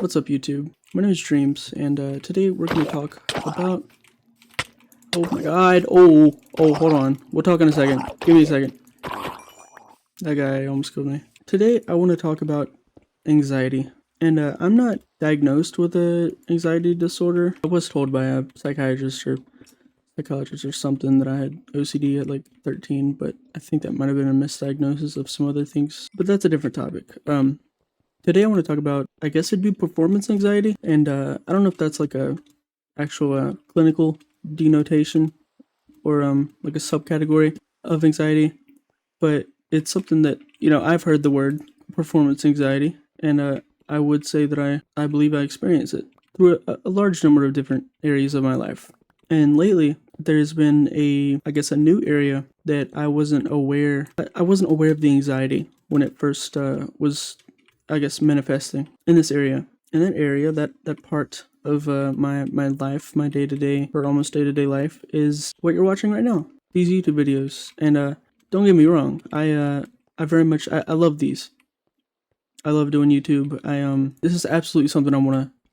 What's up, YouTube? My name is Dreams, and today we're going to talk about... Oh my god, hold on. We'll talk in a second. Give me a second. That guy almost killed me. Today, I want to talk about anxiety. And I'm not diagnosed with an anxiety disorder. I was told by a psychiatrist or psychologist or something that I had OCD at like 13, but I think that might have been a misdiagnosis of some other things. But that's a different topic. Today I want to talk about, I guess it'd be performance anxiety, and I don't know if that's like a actual clinical denotation or like a subcategory of anxiety, but it's something that, I've heard the word performance anxiety, and I would say that I believe I experience it through a large number of different areas of my life. And lately, there's been a new area that I wasn't aware of the anxiety when it first was manifesting in this area. In that area, that part of my life, my day-to-day or almost day-to-day life is what you're watching right now. These YouTube videos. And don't get me wrong, I very much I love these. I love doing YouTube. This is absolutely something I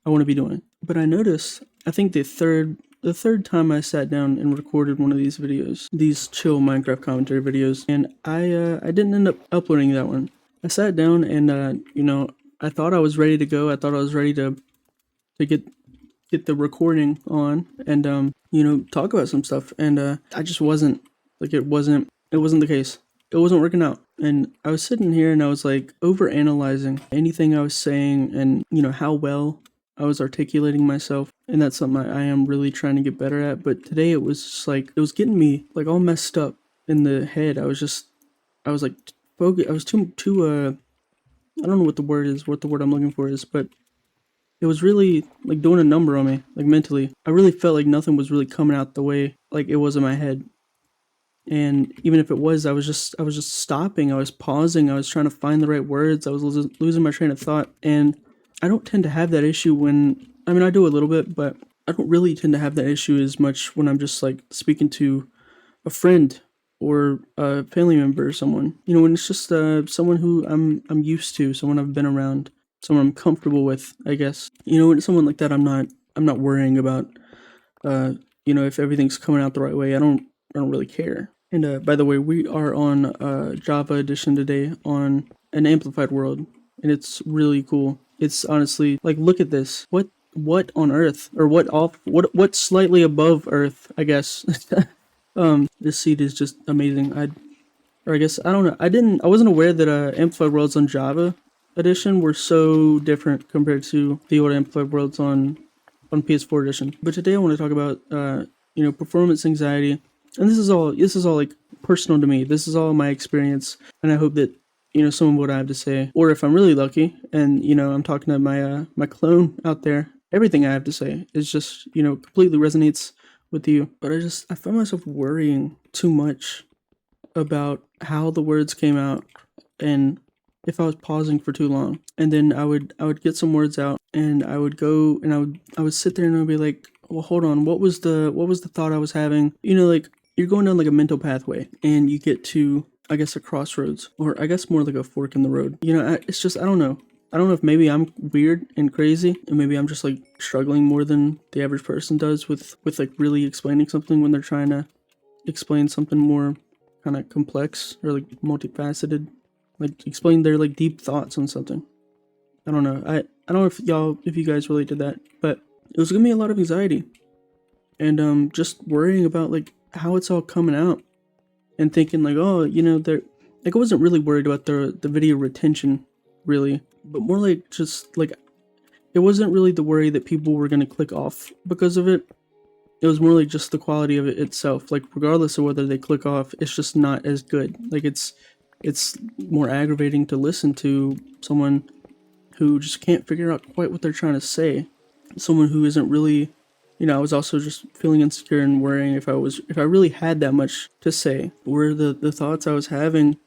wanna be doing. But I noticed, I think the third time I sat down and recorded one of these videos, these chill Minecraft commentary videos, and I didn't end up uploading that one. I sat down and, I thought I was ready to go. I thought I was ready to get the recording on and, talk about some stuff. And, I just wasn't, it wasn't the case. It wasn't working out. And I was sitting here and I was like over-analyzing anything I was saying and, how well I was articulating myself. And that's something I am really trying to get better at. But today it was just like, it was getting me like all messed up in the head. I was like, I was too I don't know what the word I'm looking for is, but it was really like doing a number on me, like mentally. I really felt like nothing was really coming out the way like it was in my head. And even if it was, I was just stopping, I was pausing, I was trying to find the right words, I was losing my train of thought. And I don't tend to have that issue I do a little bit, but I don't really tend to have that issue as much when I'm just like speaking to a friend or a family member or someone, when it's just someone who I'm used to, someone I've been around, someone I'm comfortable with, I guess. When it's someone like that, I'm not worrying about, if everything's coming out the right way. I don't really care. And by the way, we are on Java edition today on an amplified world, and it's really cool. It's honestly like, look at this. What on earth, or what slightly above Earth, I guess. This seed is just amazing. I don't know. I wasn't aware that Amplified Worlds on Java edition were so different compared to the old Amplified Worlds on PS4 edition. But today I want to talk about performance anxiety, and this is all like personal to me. This is all my experience, and I hope that some of what I have to say, or if I'm really lucky and I'm talking to my clone out there, everything I have to say is just completely resonates with you. But I found myself worrying too much about how the words came out, and if I was pausing for too long. And then I would get some words out, and I would go and I would sit there and I would be like, well, hold on, what was the thought I was having? Like, you're going down like a mental pathway, and you get to, I guess, a crossroads, or I guess more like a fork in the road. It's just, I don't know if maybe I'm weird and crazy, and maybe I'm just like struggling more than the average person does with like really explaining something when they're trying to explain something more kind of complex or like multifaceted, like explain their like deep thoughts on something. I don't know. I don't know if you guys relate to that, but it was giving me a lot of anxiety, and just worrying about like how it's all coming out, and thinking like, oh, they're like, I wasn't really worried about the video retention really, but more like just like, it wasn't really the worry that people were going to click off because of it. It was more like just the quality of it itself. Like, regardless of whether they click off, it's just not as good. Like, it's more aggravating to listen to someone who just can't figure out quite what they're trying to say. Someone who isn't really, I was also just feeling insecure and worrying if I really had that much to say. Were the thoughts I was having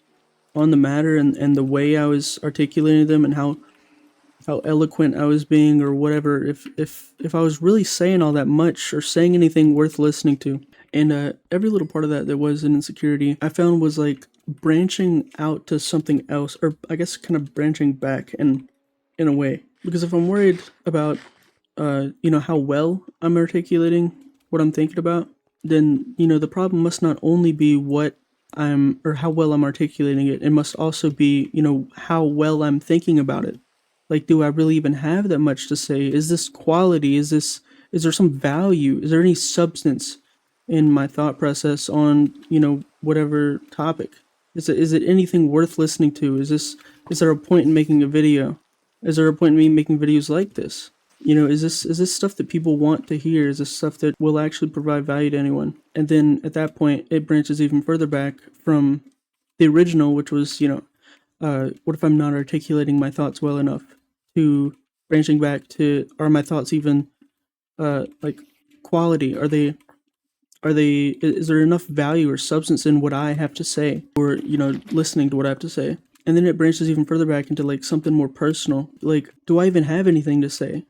on the matter and the way I was articulating them, and how eloquent I was being, or whatever, if I was really saying all that much or saying anything worth listening to. And every little part of that was an insecurity I found was like branching out to something else, or I guess kind of branching back in a way. Because if I'm worried about, how well I'm articulating what I'm thinking about, then, the problem must not only be what or how well I'm articulating it, it must also be, how well I'm thinking about it. Like, do I really even have that much to say? Is this quality? Is there some value? Is there any substance in my thought process on, whatever topic? Is it anything worth listening to? Is there a point in making a video? Is there a point in me making videos like this? Is this stuff that people want to hear? Is this stuff that will actually provide value to anyone? And then at that point, it branches even further back from the original, which was, what if I'm not articulating my thoughts well enough? To branching back to, are my thoughts even like quality? Is there enough value or substance in what I have to say, or listening to what I have to say? And then it branches even further back into like something more personal. Like, do I even have anything to say?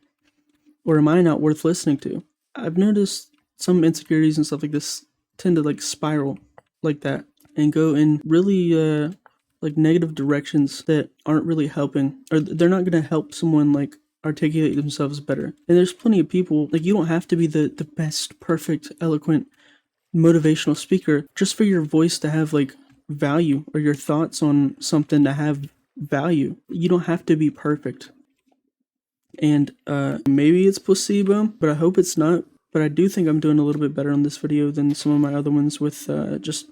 Or am I not worth listening to? I've noticed some insecurities and stuff like this tend to like spiral like that and go in really like negative directions that aren't really helping, or they're not going to help someone like articulate themselves better. And there's plenty of people, like, you don't have to be the best, perfect, eloquent, motivational speaker just for your voice to have like value, or your thoughts on something to have value. You don't have to be perfect. And maybe it's placebo, but I hope it's not. But I do think I'm doing a little bit better on this video than some of my other ones with just,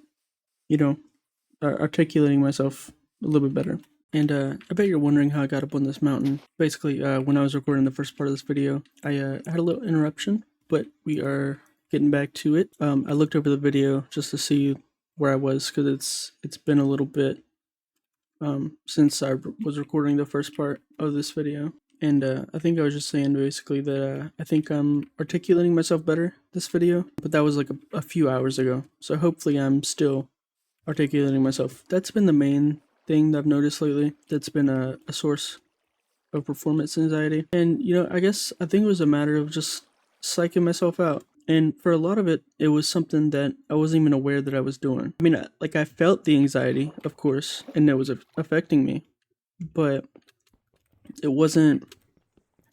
articulating myself a little bit better. And I bet you're wondering how I got up on this mountain. Basically, when I was recording the first part of this video, I had a little interruption, but we are getting back to it. I looked over the video just to see where I was, because it's been a little bit since I was recording the first part of this video. And I think I was just saying basically that I think I'm articulating myself better this video, but that was like a few hours ago. So hopefully I'm still articulating myself. That's been the main thing that I've noticed lately. That's been a source of performance anxiety. And, I think it was a matter of just psyching myself out. And for a lot of it, it was something that I wasn't even aware that I was doing. I mean, I felt the anxiety, of course, and it was affecting me, but I wasn't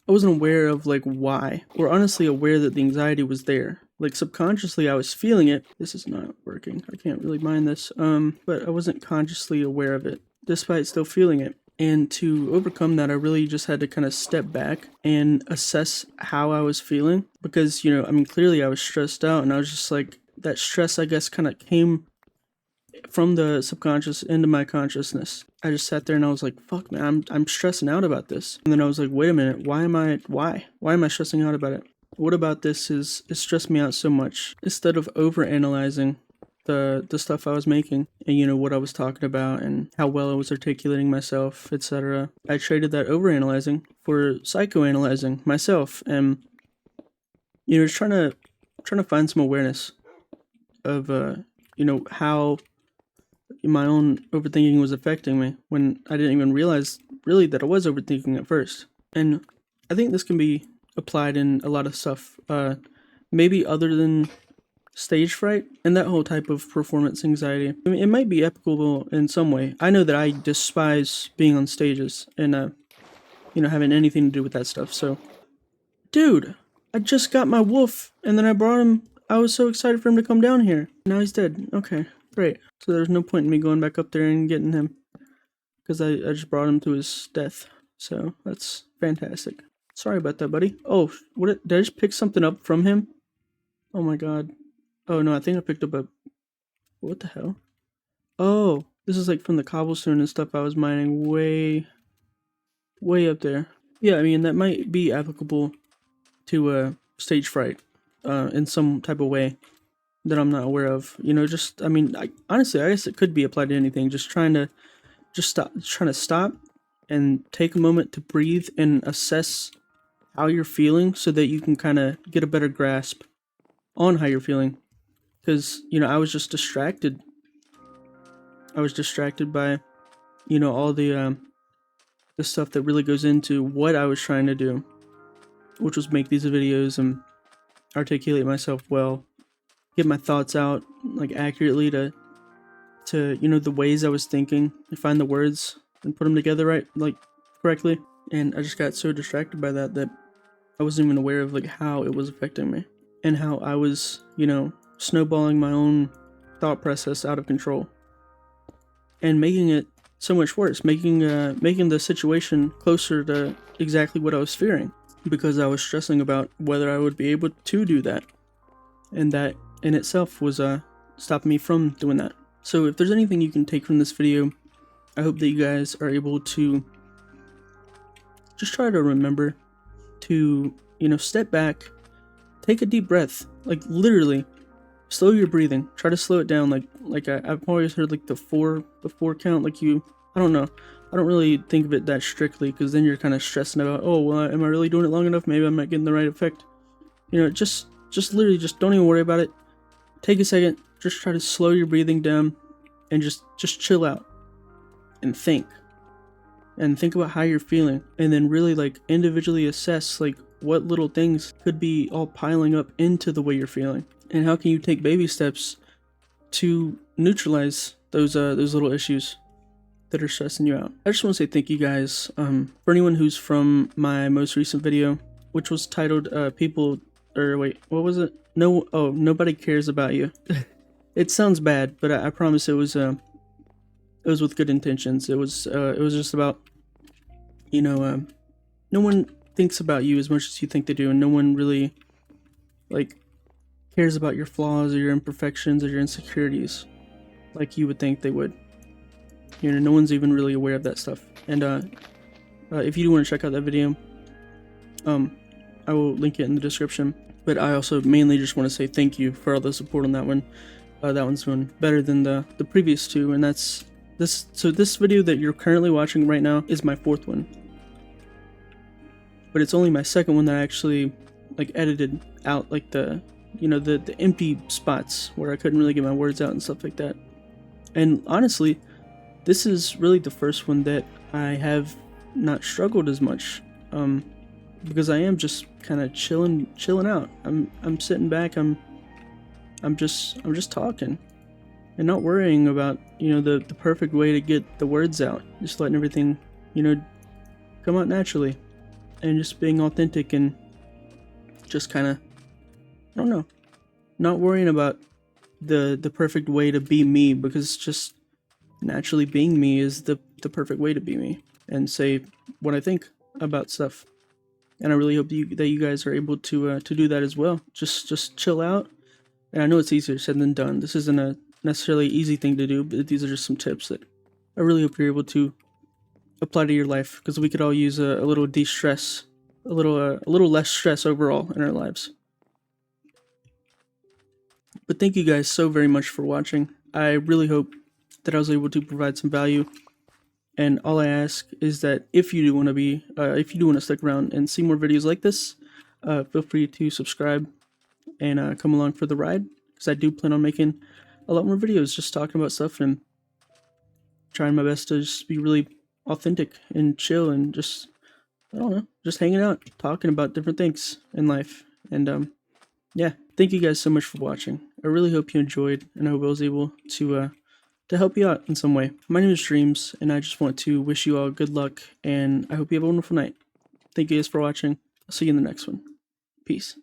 aware of like why, or honestly aware that the anxiety was there. Like, subconsciously I was feeling it. This is not working. I can't really mind this. But I wasn't consciously aware of it, despite still feeling it. And to overcome that, I really just had to kind of step back and assess how I was feeling. Because, clearly I was stressed out, and I was just like, that stress, I guess, kind of came from the subconscious into my consciousness. I just sat there and I was like, fuck, man, I'm stressing out about this. And then I was like, wait a minute, why am I stressing out about it? What about this is stressed me out so much? Instead of over analyzing the stuff I was making, and what I was talking about and how well I was articulating myself, etc., I traded that over analyzing for psychoanalyzing myself, and just trying to find some awareness of how my own overthinking was affecting me, when I didn't even realize really that I was overthinking at first. And I think this can be applied in a lot of stuff, maybe other than stage fright and that whole type of performance anxiety. I mean, it might be applicable in some way. I know that I despise being on stages and having anything to do with that stuff. So, dude, I just got my wolf, and then I brought him. I was so excited for him to come down here. Now he's dead. Okay, great. So there's no point in me going back up there and getting him, because I just brought him to his death. So that's fantastic. Sorry about that, buddy. Oh, did I just pick something up from him? Oh my god. Oh no, I think I picked up what the hell? Oh, this is like from the cobblestone and stuff I was mining way up there. Yeah, I mean, that might be applicable to stage fright in some type of way that I'm not aware of. Honestly, I guess it could be applied to anything. Just trying to stop and take a moment to breathe and assess how you're feeling, so that you can kind of get a better grasp on how you're feeling. Because, I was just distracted. I was distracted by, all the stuff that really goes into what I was trying to do, which was make these videos and articulate myself well, get my thoughts out like accurately to the ways I was thinking, and find the words and put them together correctly. And I just got so distracted by that I wasn't even aware of like how it was affecting me and how I was, snowballing my own thought process out of control and making it so much worse, making the situation closer to exactly what I was fearing, because I was stressing about whether I would be able to do that, and that in itself was stopping me from doing that. So if there's anything you can take from this video, I hope that you guys are able to just try to remember to, step back, take a deep breath, like literally slow your breathing, try to slow it down. I've always heard like the four count, like I don't know, I don't really think of it that strictly, because then you're kind of stressing about, oh well, am I really doing it long enough, maybe I'm not getting the right effect, just literally just don't even worry about it. Take a second, just try to slow your breathing down and just chill out and think about how you're feeling, and then really like individually assess like what little things could be all piling up into the way you're feeling, and how can you take baby steps to neutralize those little issues that are stressing you out. I just want to say thank you guys for anyone who's from my most recent video, which was titled what was it? Nobody cares about you. It sounds bad, but I promise it was with good intentions. It was just about, no one thinks about you as much as you think they do, and no one really like cares about your flaws or your imperfections or your insecurities like you would think they would. No one's even really aware of that stuff. And if you do want to check out that video, I will link it in the description. But I also mainly just want to say thank you for all the support on that one. That one's doing better than the previous two, and that's this. So this video that you're currently watching right now is my fourth one, but it's only my second one that I actually like edited out, like the empty spots where I couldn't really get my words out and stuff like that. And honestly, this is really the first one that I have not struggled as much, because I am just kind of chilling out. I'm sitting back. I'm just talking and not worrying about the perfect way to get the words out. Just letting everything come out naturally, and just being authentic, and just kind of, I don't know, not worrying about the perfect way to be me, because just naturally being me is the perfect way to be me and say what I think about stuff. And I really hope that you guys are able to do that as well. Just chill out. And I know it's easier said than done. This isn't a necessarily easy thing to do, but these are just some tips that I really hope you're able to apply to your life, because we could all use a little de-stress, a little less stress overall in our lives. But thank you guys so very much for watching. I really hope that I was able to provide some value. And all I ask is that if you do want to stick around and see more videos like this, feel free to subscribe and come along for the ride, because I do plan on making a lot more videos just talking about stuff and trying my best to just be really authentic and chill and just, I don't know, just hanging out, talking about different things in life. And yeah, thank you guys so much for watching. I really hope you enjoyed, and I hope I was able to help you out in some way. My name is Dreams, and I just want to wish you all good luck, and I hope you have a wonderful night. Thank you guys for watching. I'll see you in the next one. Peace.